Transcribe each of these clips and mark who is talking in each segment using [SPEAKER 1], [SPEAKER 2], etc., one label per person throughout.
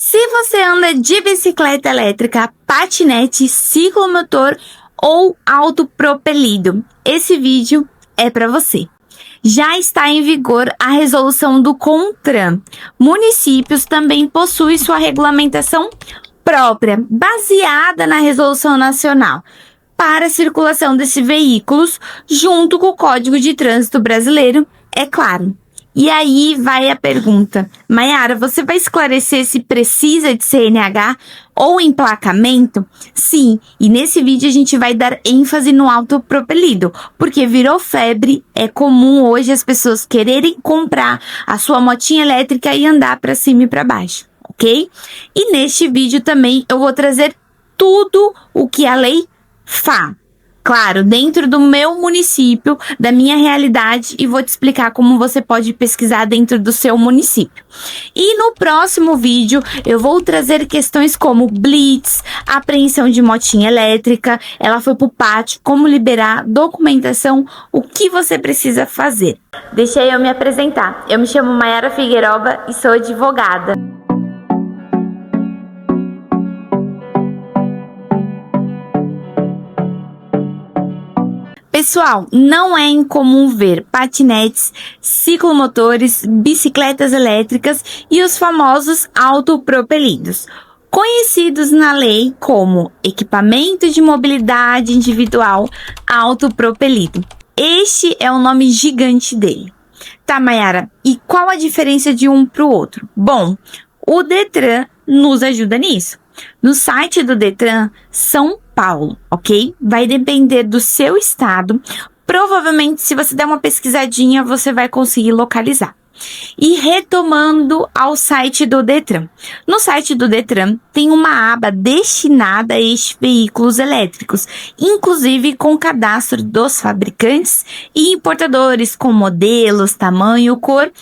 [SPEAKER 1] Se você anda de bicicleta elétrica, patinete, ciclomotor ou autopropelido, esse vídeo é para você. Já está em vigor a resolução do CONTRAN. Municípios também possuem sua regulamentação própria, baseada na resolução nacional, para a circulação desses veículos, junto com o Código de Trânsito Brasileiro, é claro. E aí vai a pergunta, Mayara, você vai esclarecer se precisa de CNH ou emplacamento? Sim, e nesse vídeo a gente vai dar ênfase no autopropelido, porque virou febre, é comum hoje as pessoas quererem comprar a sua motinha elétrica e andar para cima e para baixo, ok? E neste vídeo também eu vou trazer tudo o que a lei fala. Claro, dentro do meu município, da minha realidade, e vou te explicar como você pode pesquisar dentro do seu município. E no próximo vídeo, eu vou trazer questões como blitz, apreensão de motinha elétrica, ela foi pro pátio, como liberar, documentação, o que você precisa fazer. Deixa eu me apresentar. Eu me chamo Mayara Figueiroba e sou advogada. Pessoal, não é incomum ver patinetes, ciclomotores, bicicletas elétricas e os famosos autopropelidos, conhecidos na lei como equipamento de mobilidade individual autopropelido. Este é o nome gigante dele. Tá, Mayara, e qual a diferença de um para o outro? Bom, o Detran nos ajuda nisso. No site do Detran, São Paulo, ok? Vai depender do seu estado. Provavelmente, se você der uma pesquisadinha, você vai conseguir localizar. E retomando ao site do Detran. No site do Detran, tem uma aba destinada a estes veículos elétricos, inclusive com cadastro dos fabricantes e importadores, com modelos, tamanho, cor.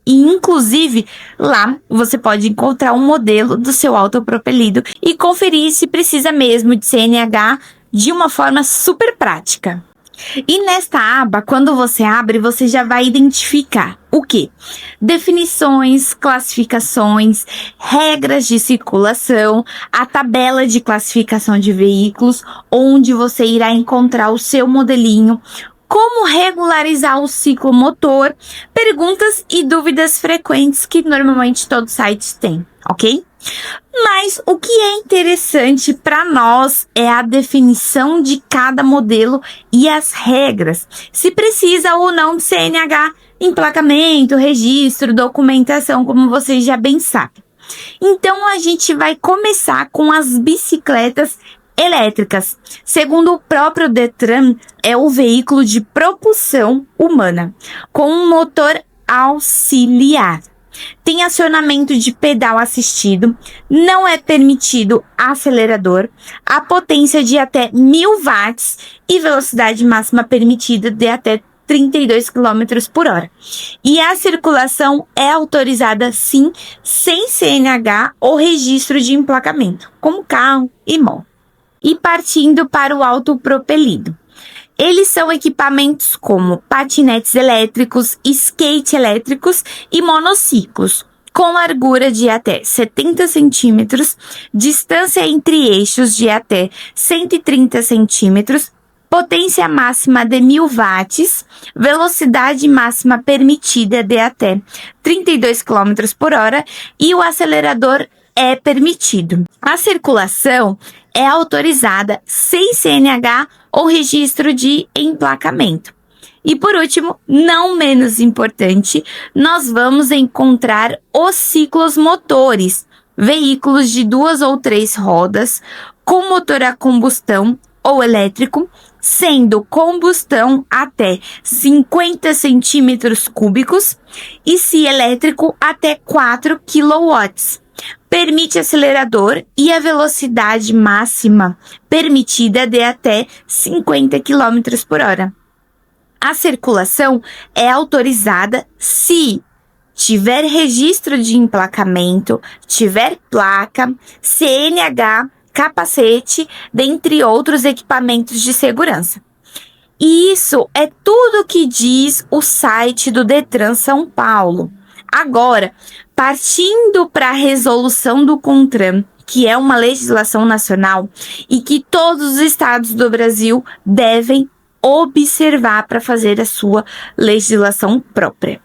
[SPEAKER 1] E inclusive lá você pode encontrar um modelo do seu autopropelido e conferir se precisa mesmo de CNH de uma forma super prática. E nesta aba, quando você abre, você já vai identificar o quê? Definições, classificações, regras de circulação, a tabela de classificação de veículos, onde você irá encontrar o seu modelinho, como regularizar o ciclomotor, perguntas e dúvidas frequentes que normalmente todos os sites têm, ok? Mas o que é interessante para nós é a definição de cada modelo e as regras, se precisa ou não de CNH, emplacamento, registro, documentação, como vocês já bem sabem. Então a gente vai começar com as bicicletas elétricas. Segundo o próprio Detran, é o veículo de propulsão humana, com um motor auxiliar. Tem acionamento de pedal assistido, não é permitido acelerador, a potência de até 1000 watts e velocidade máxima permitida de até 32 km por hora. E a circulação é autorizada sim, sem CNH ou registro de emplacamento, como carro e moto. E partindo para o autopropelido. Eles são equipamentos como patinetes elétricos, skate elétricos e monociclos, com largura de até 70 centímetros, distância entre eixos de até 130 centímetros, potência máxima de 1000 watts, velocidade máxima permitida de até 32 km por hora e o acelerador é permitido. A circulação é autorizada sem CNH ou registro de emplacamento. E por último, não menos importante, nós vamos encontrar os ciclomotores, veículos de 2 ou 3 rodas, com motor a combustão ou elétrico, sendo combustão até 50 centímetros cúbicos e se elétrico até 4 kW. Permite acelerador e a velocidade máxima permitida de até 50 km por hora. A circulação é autorizada se tiver registro de emplacamento, tiver placa, CNH, capacete, dentre outros equipamentos de segurança. E isso é tudo que diz o site do Detran São Paulo. Agora, Partindo para a resolução do CONTRAN, que é uma legislação nacional e que todos os estados do Brasil devem observar para fazer a sua legislação própria.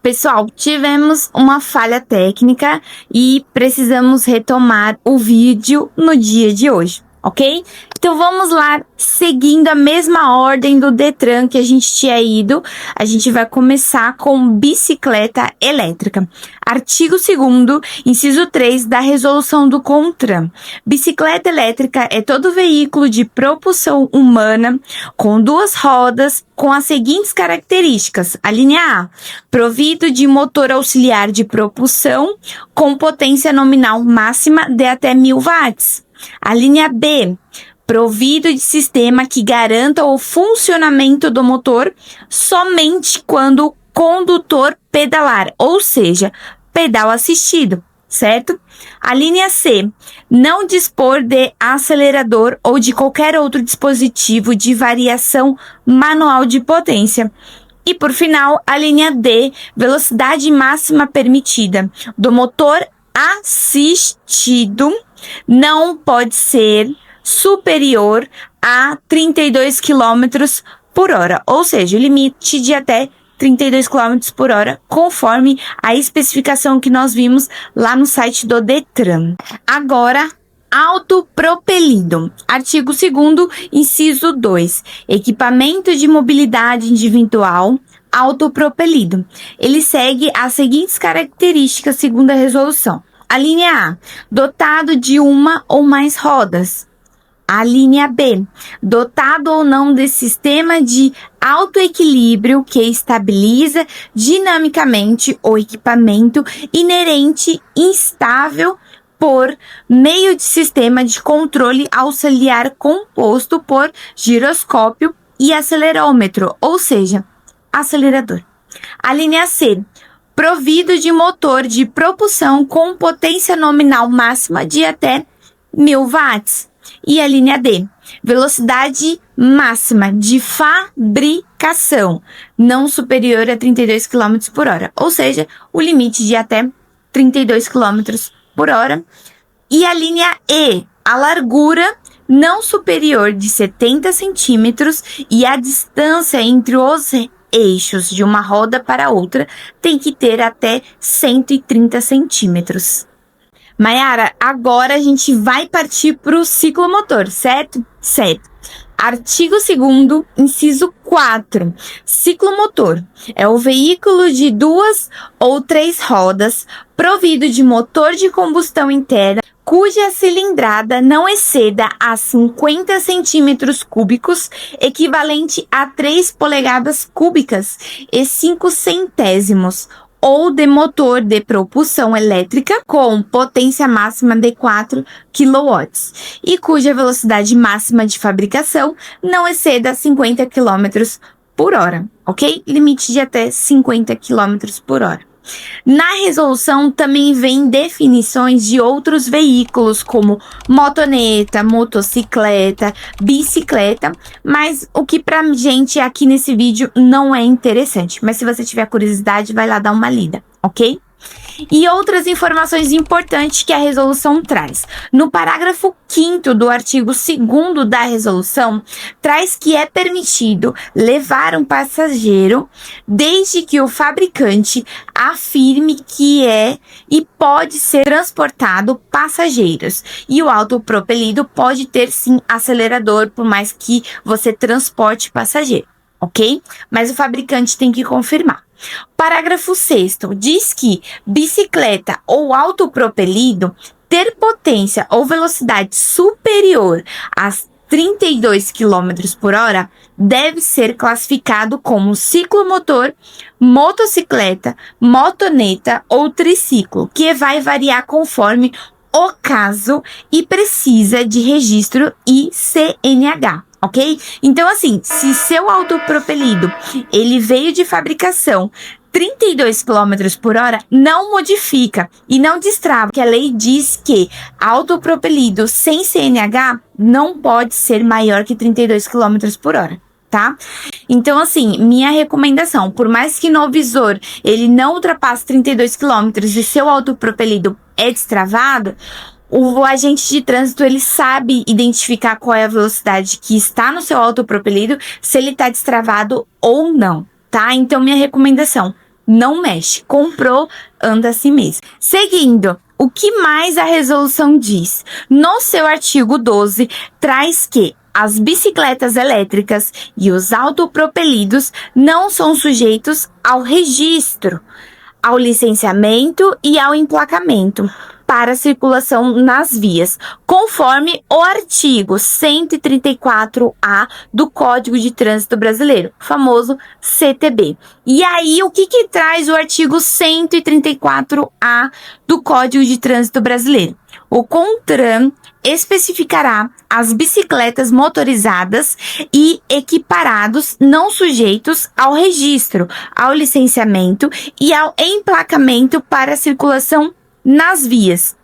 [SPEAKER 1] Pessoal, tivemos uma falha técnica e precisamos retomar o vídeo no dia de hoje, ok? Então vamos lá, seguindo a mesma ordem do Detran que a gente tinha ido, a gente vai começar com bicicleta elétrica. Artigo 2º, inciso 3 da resolução do CONTRAN. Bicicleta elétrica é todo veículo de propulsão humana com 2 rodas com as seguintes características. A linha A, provido de motor auxiliar de propulsão com potência nominal máxima de até 1000 watts. A linha B, provido de sistema que garanta o funcionamento do motor somente quando o condutor pedalar, ou seja, pedal assistido, certo? A linha C, não dispor de acelerador ou de qualquer outro dispositivo de variação manual de potência. E por final, a linha D, velocidade máxima permitida do motor assistido não pode ser superior a 32 km por hora, ou seja, o limite de até 32 km por hora, conforme a especificação que nós vimos lá no site do Detran. Agora, autopropelido. Artigo 2º, inciso 2. Equipamento de mobilidade individual autopropelido. Ele segue as seguintes características segundo a resolução. A linha A, dotado de uma ou mais rodas. A linha B, dotado ou não de sistema de autoequilíbrio que estabiliza dinamicamente o equipamento inerente instável por meio de sistema de controle auxiliar composto por giroscópio e acelerômetro, ou seja, acelerador. A linha C, provido de motor de propulsão com potência nominal máxima de até 1000 watts. E a linha D, velocidade máxima de fabricação não superior a 32 km por hora, ou seja, o limite de até 32 km por hora. E a linha E, a largura não superior de 70 centímetros e a distância entre os eixos de uma roda para outra tem que ter até 130 centímetros. Mayara, agora a gente vai partir para o ciclomotor, certo? Certo. Artigo 2º, inciso 4. Ciclomotor é o veículo de 2 ou 3 rodas provido de motor de combustão interna cuja cilindrada não exceda a 50 centímetros cúbicos, equivalente a 3 polegadas cúbicas e 5 centésimos, ou de motor de propulsão elétrica com potência máxima de 4 kW e cuja velocidade máxima de fabricação não exceda 50 km por hora, ok? Limite de até 50 km por hora. Na resolução também vem definições de outros veículos como motoneta, motocicleta, bicicleta, mas o que pra gente aqui nesse vídeo não é interessante. Mas se você tiver curiosidade, vai lá dar uma lida, ok? E outras informações importantes que a resolução traz. No parágrafo 5º do artigo 2º da resolução, traz que é permitido levar um passageiro desde que o fabricante afirme que é e pode ser transportado passageiros. E o autopropelido pode ter sim acelerador, por mais que você transporte passageiro, ok? Mas o fabricante tem que confirmar. Parágrafo 6º diz que bicicleta ou autopropelido ter potência ou velocidade superior a 32 km por hora deve ser classificado como ciclomotor, motocicleta, motoneta ou triciclo, que vai variar conforme o caso e precisa de registro e CNH. Ok? Então, assim, se seu autopropelido, ele veio de fabricação 32 km por hora, não modifica e não destrava, que a lei diz que autopropelido sem CNH não pode ser maior que 32 km por hora. tá? Então, assim, minha recomendação, por mais que no visor ele não ultrapasse 32 km e seu autopropelido é destravado, o agente de trânsito, ele sabe identificar qual é a velocidade que está no seu autopropelido, se ele está destravado ou não, tá? Então, minha recomendação, não mexe. Comprou, anda assim mesmo. Seguindo, o que mais a resolução diz? No seu artigo 12, traz que as bicicletas elétricas e os autopropelidos não são sujeitos ao registro, ao licenciamento e ao emplacamento para circulação nas vias, conforme o artigo 134A do Código de Trânsito Brasileiro, famoso CTB. E aí, o que traz o artigo 134A do Código de Trânsito Brasileiro? O CONTRAN especificará as bicicletas motorizadas e equiparados não sujeitos ao registro, ao licenciamento e ao emplacamento para circulação nas vias.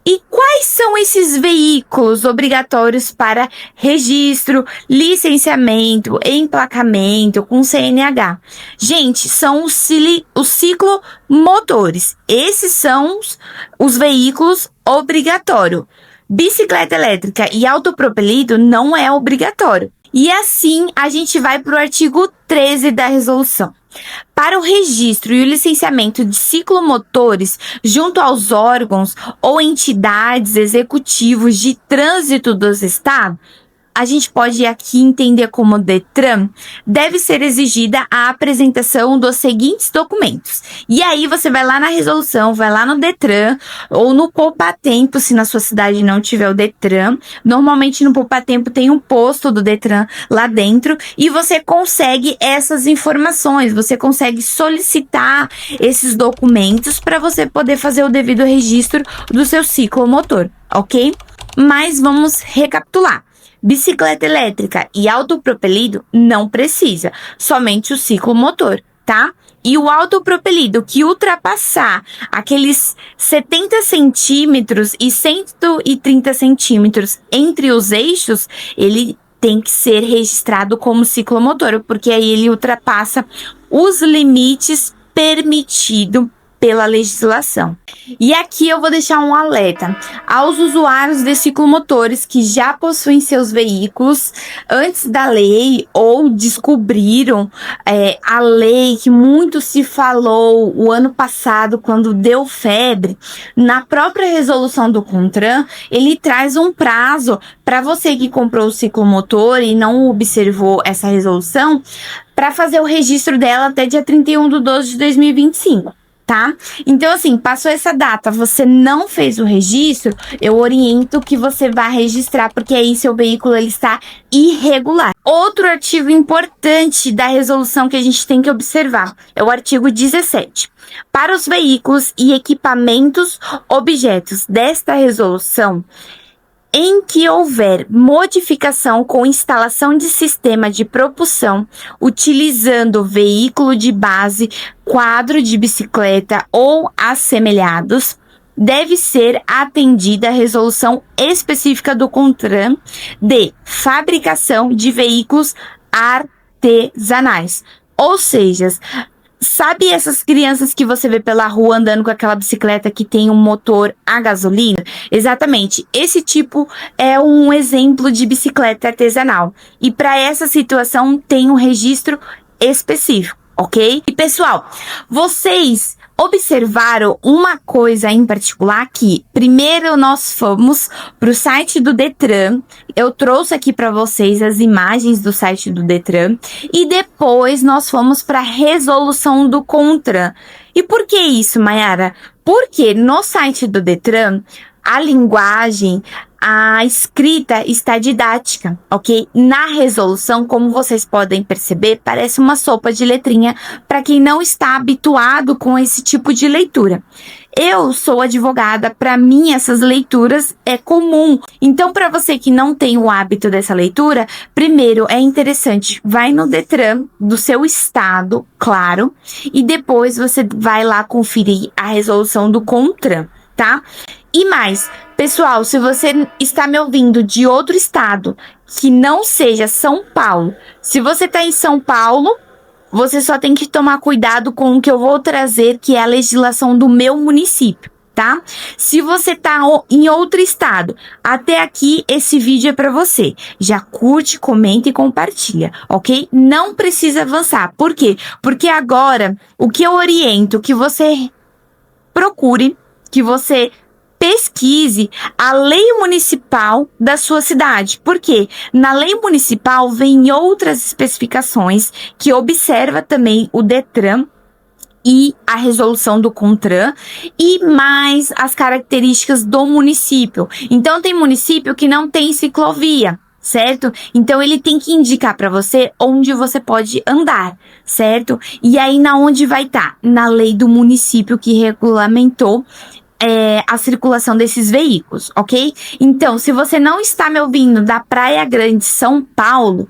[SPEAKER 1] E quais são esses veículos obrigatórios para registro, licenciamento, emplacamento com CNH? Gente, são os ciclomotores. Esses são os veículos obrigatórios. Bicicleta elétrica e autopropelido não é obrigatório. E assim a gente vai para o artigo 13 da resolução. Para o registro e o licenciamento de ciclomotores junto aos órgãos ou entidades executivos de trânsito dos estados, a gente pode aqui entender como DETRAN, deve ser exigida a apresentação dos seguintes documentos. E aí você vai lá na resolução, vai lá no DETRAN ou no Poupa Tempo, se na sua cidade não tiver o DETRAN. Normalmente no Poupa Tempo tem um posto do DETRAN lá dentro e você consegue essas informações, você consegue solicitar esses documentos para você poder fazer o devido registro do seu ciclomotor, ok? Mas vamos recapitular. Bicicleta elétrica e autopropelido não precisa, somente o ciclomotor, tá? E o autopropelido que ultrapassar aqueles 70 centímetros e 130 centímetros entre os eixos, ele tem que ser registrado como ciclomotor, porque aí ele ultrapassa os limites permitidos pela legislação. E aqui eu vou deixar um alerta aos usuários de ciclomotores que já possuem seus veículos antes da lei ou descobriram a lei que muito se falou o ano passado quando deu febre. Na própria resolução do CONTRAN, ele traz um prazo para você que comprou o ciclomotor e não observou essa resolução para fazer o registro dela até dia 31/12/2025. Tá? Então, assim, passou essa data, você não fez o registro, eu oriento que você vá registrar, porque aí seu veículo ele está irregular. Outro artigo importante da resolução que a gente tem que observar é o artigo 17. Para os veículos e equipamentos objetos desta resolução, em que houver modificação com instalação de sistema de propulsão, utilizando veículo de base, quadro de bicicleta ou assemelhados, deve ser atendida a resolução específica do CONTRAN de fabricação de veículos artesanais. Ou seja, sabe essas crianças que você vê pela rua andando com aquela bicicleta que tem um motor a gasolina? Exatamente, esse tipo é um exemplo de bicicleta artesanal. E para essa situação tem um registro específico, ok? E pessoal, vocês observaram uma coisa em particular aqui. Primeiro nós fomos para o site do DETRAN. Eu trouxe aqui para vocês as imagens do site do DETRAN. E depois nós fomos para a resolução do CONTRAN. E por que isso, Mayara? Porque no site do DETRAN, a linguagem, a escrita está didática, ok? Na resolução, como vocês podem perceber, parece uma sopa de letrinha para quem não está habituado com esse tipo de leitura. Eu sou advogada, para mim essas leituras é comum. Então, para você que não tem o hábito dessa leitura, primeiro é interessante, vai no DETRAN do seu estado, claro, e depois você vai lá conferir a resolução do CONTRAN, tá? E mais, pessoal, se você está me ouvindo de outro estado que não seja São Paulo. Se você está em São Paulo, você só tem que tomar cuidado com o que eu vou trazer, que é a legislação do meu município, tá? Se você tá em outro estado, até aqui esse vídeo é para você. Já curte, comenta e compartilha, ok? Não precisa avançar. Por quê? Porque agora o que eu oriento que você procure, que você pesquise a lei municipal da sua cidade. Por quê? Na lei municipal vem outras especificações que observa também o Detran e a resolução do CONTRAN e mais as características do município. Então tem município que não tem ciclovia, certo? Então ele tem que indicar para você onde você pode andar, certo? E aí na onde vai estar? Na lei do município que regulamentou a circulação desses veículos, ok? Então, se você não está me ouvindo da Praia Grande, São Paulo,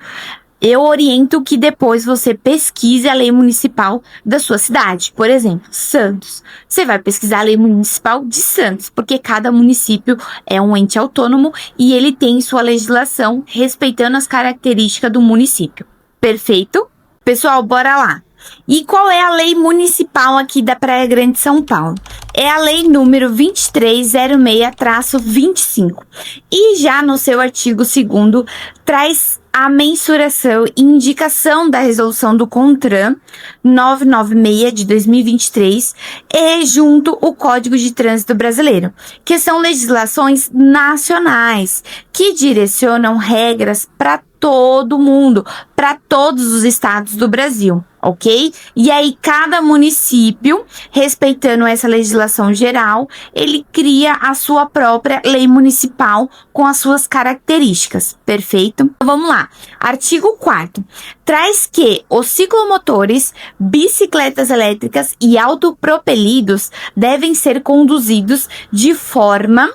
[SPEAKER 1] eu oriento que depois você pesquise a lei municipal da sua cidade. Por exemplo, Santos. Você vai pesquisar a lei municipal de Santos, porque cada município é um ente autônomo e ele tem sua legislação respeitando as características do município. Perfeito? Pessoal, bora lá. E qual é a lei municipal aqui da Praia Grande, São Paulo? É a lei número 2306-25. E já no seu artigo 2º traz a mensuração e indicação da resolução do CONTRAN 996 de 2023 e junto o Código de Trânsito Brasileiro, que são legislações nacionais que direcionam regras para todo mundo, para todos os estados do Brasil, ok? E aí cada município, respeitando essa legislação geral, ele cria a sua própria lei municipal com as suas características, perfeito? Então, vamos lá. Artigo 4º traz que os ciclomotores, bicicletas elétricas e autopropelidos devem ser conduzidos de forma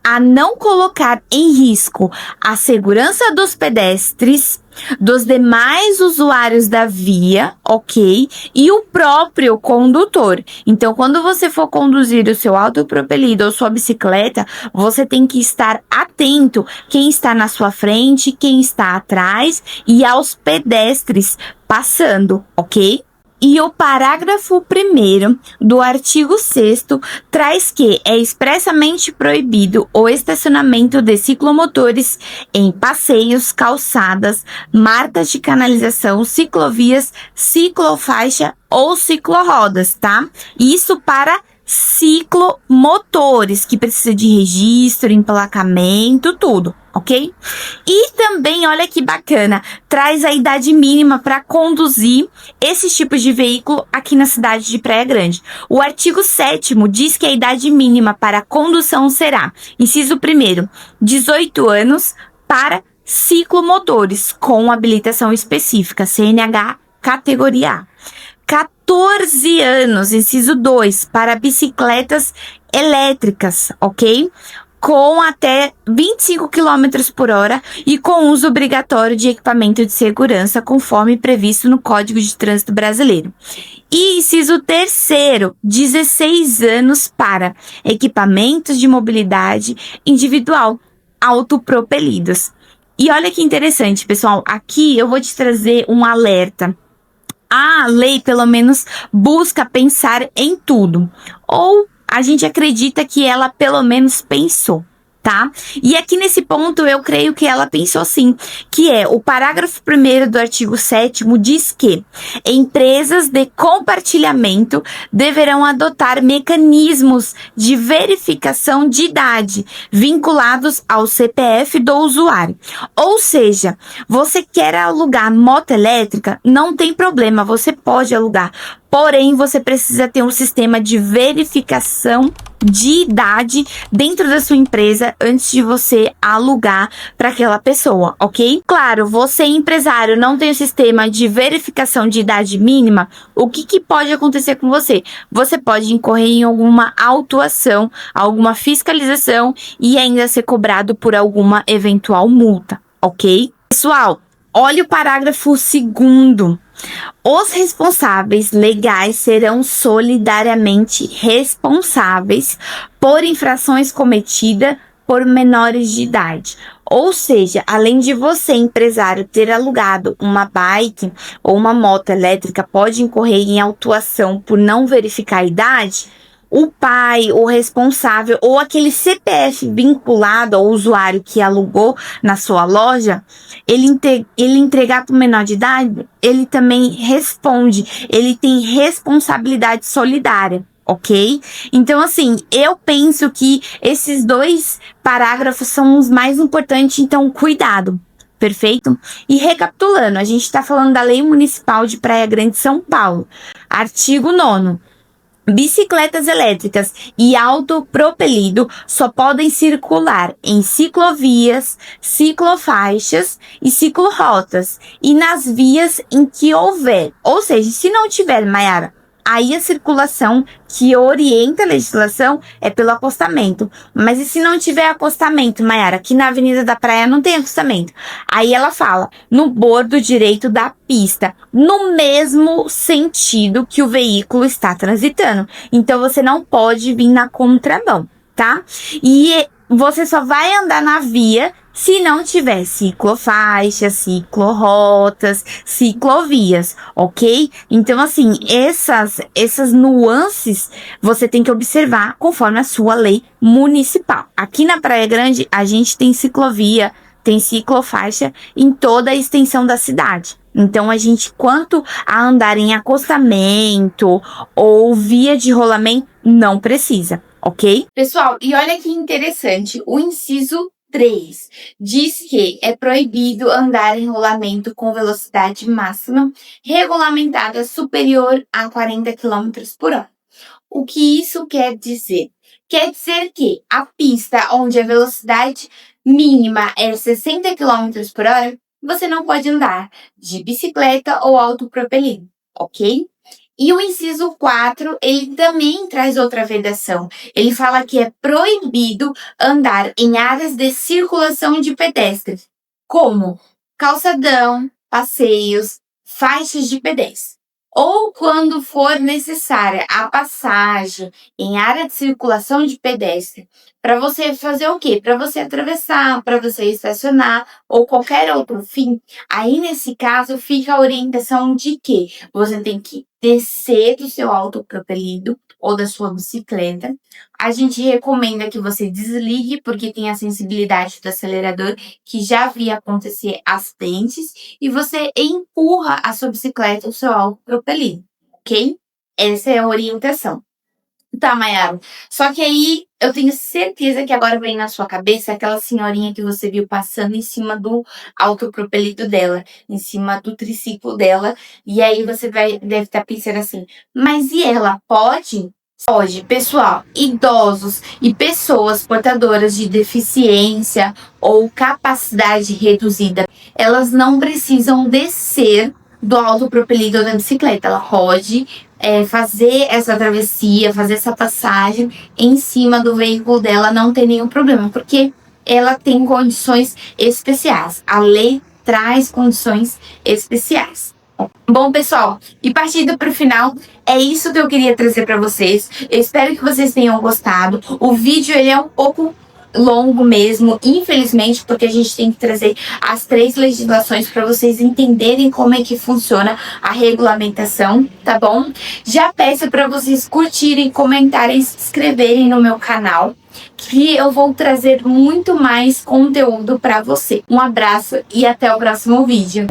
[SPEAKER 1] a não colocar em risco a segurança dos pedestres, dos demais usuários da via, ok? E o próprio condutor. Então, quando você for conduzir o seu autopropelido ou sua bicicleta, você tem que estar atento quem está na sua frente, quem está atrás e aos pedestres passando, ok? E o parágrafo 1º do artigo 6º traz que é expressamente proibido o estacionamento de ciclomotores em passeios, calçadas, marcas de canalização, ciclovias, ciclofaixa ou ciclorodas, tá? Isso para ciclomotores, que precisa de registro, emplacamento, tudo, ok? E também, olha que bacana, traz a idade mínima para conduzir esses tipos de veículo aqui na cidade de Praia Grande. O artigo 7º diz que a idade mínima para condução será, inciso 1º, 18 anos para ciclomotores com habilitação específica, CNH categoria A. 14 anos, inciso 2, para bicicletas elétricas, ok? Com até 25 km por hora e com uso obrigatório de equipamento de segurança, conforme previsto no Código de Trânsito Brasileiro. E inciso 3º, 16 anos para equipamentos de mobilidade individual autopropelidos. E olha que interessante, pessoal, aqui eu vou te trazer um alerta. A lei, pelo menos, busca pensar em tudo. Ou a gente acredita que ela, pelo menos, pensou, tá? E aqui nesse ponto, eu creio que ela pensou sim, que é o parágrafo 1º do artigo 7º diz que empresas de compartilhamento deverão adotar mecanismos de verificação de idade vinculados ao CPF do usuário. Ou seja, você quer alugar moto elétrica? Não tem problema, você pode alugar. Porém, você precisa ter um sistema de verificação de idade dentro da sua empresa antes de você alugar para aquela pessoa, ok? Claro, você empresário não tem o sistema de verificação de idade mínima, o que pode acontecer com você? Você pode incorrer em alguma autuação, alguma fiscalização e ainda ser cobrado por alguma eventual multa, ok? Pessoal, olha o parágrafo 2º. Os responsáveis legais serão solidariamente responsáveis por infrações cometidas por menores de idade. Ou seja, além de você, empresário, ter alugado uma bike ou uma moto elétrica, pode incorrer em autuação por não verificar a idade, o pai, o responsável ou aquele CPF vinculado ao usuário que alugou na sua loja, ele entregar para o menor de idade, ele também responde, ele tem responsabilidade solidária. Ok? Então, assim, eu penso que esses dois parágrafos são os mais importantes, então, cuidado. Perfeito? E recapitulando, a gente está falando da Lei Municipal de Praia Grande, São Paulo. Artigo 9º. Bicicletas elétricas e autopropelido só podem circular em ciclovias, ciclofaixas e ciclorotas e nas vias em que houver. Ou seja, se não tiver, Mayara, aí a circulação que orienta a legislação é pelo acostamento. Mas e se não tiver acostamento, Mayara? Aqui na Avenida da Praia não tem acostamento. Aí ela fala, no bordo direito da pista, no mesmo sentido que o veículo está transitando. Então, você não pode vir na contramão, tá? E você só vai andar na via se não tiver ciclofaixas, ciclorotas, ciclovias, ok? Então, assim, essas nuances você tem que observar conforme a sua lei municipal. Aqui na Praia Grande, a gente tem ciclovia, tem ciclofaixa em toda a extensão da cidade. Então, a gente, quanto a andar em acostamento ou via de rolamento, não precisa, ok? Pessoal, e olha que interessante, o inciso 3 diz que é proibido andar em rolamento com velocidade máxima regulamentada superior a 40 km por hora. O que isso quer dizer? Quer dizer que a pista onde a velocidade mínima é 60 km por hora, você não pode andar de bicicleta ou autopropelido, ok? E o inciso 4, ele também traz outra vedação. Ele fala que é proibido andar em áreas de circulação de pedestres, como calçadão, passeios, faixas de pedestre. Ou quando for necessária a passagem em área de circulação de pedestre, para você fazer o quê? Para você atravessar, para você estacionar ou qualquer outro fim. Aí, nesse caso, fica a orientação de que você tem que descer do seu autopropelido ou da sua bicicleta. A gente recomenda que você desligue, porque tem a sensibilidade do acelerador, que já vi acontecer acidentes, e você empurra a sua bicicleta, o seu autopropelido, ok? Essa é a orientação. Tá, Mayara. Só que aí eu tenho certeza que agora vem na sua cabeça aquela senhorinha que você viu passando em cima do autopropelido dela, em cima do triciclo dela, e aí você deve estar pensando assim, mas e ela pode? Pode, pessoal, idosos e pessoas portadoras de deficiência ou capacidade reduzida, elas não precisam descer do autopropelido da bicicleta. Ela pode fazer essa travessia, fazer essa passagem em cima do veículo dela, não tem nenhum problema, porque ela tem condições especiais. A lei traz condições especiais. Bom, pessoal, e partindo para o final, é isso que eu queria trazer para vocês. Eu espero que vocês tenham gostado. O vídeo ele é um pouco longo mesmo, infelizmente, porque a gente tem que trazer as 3 legislações para vocês entenderem como é que funciona a regulamentação, tá bom? Já peço para vocês curtirem, comentarem, se inscreverem no meu canal, que eu vou trazer muito mais conteúdo para você. Um abraço e até o próximo vídeo.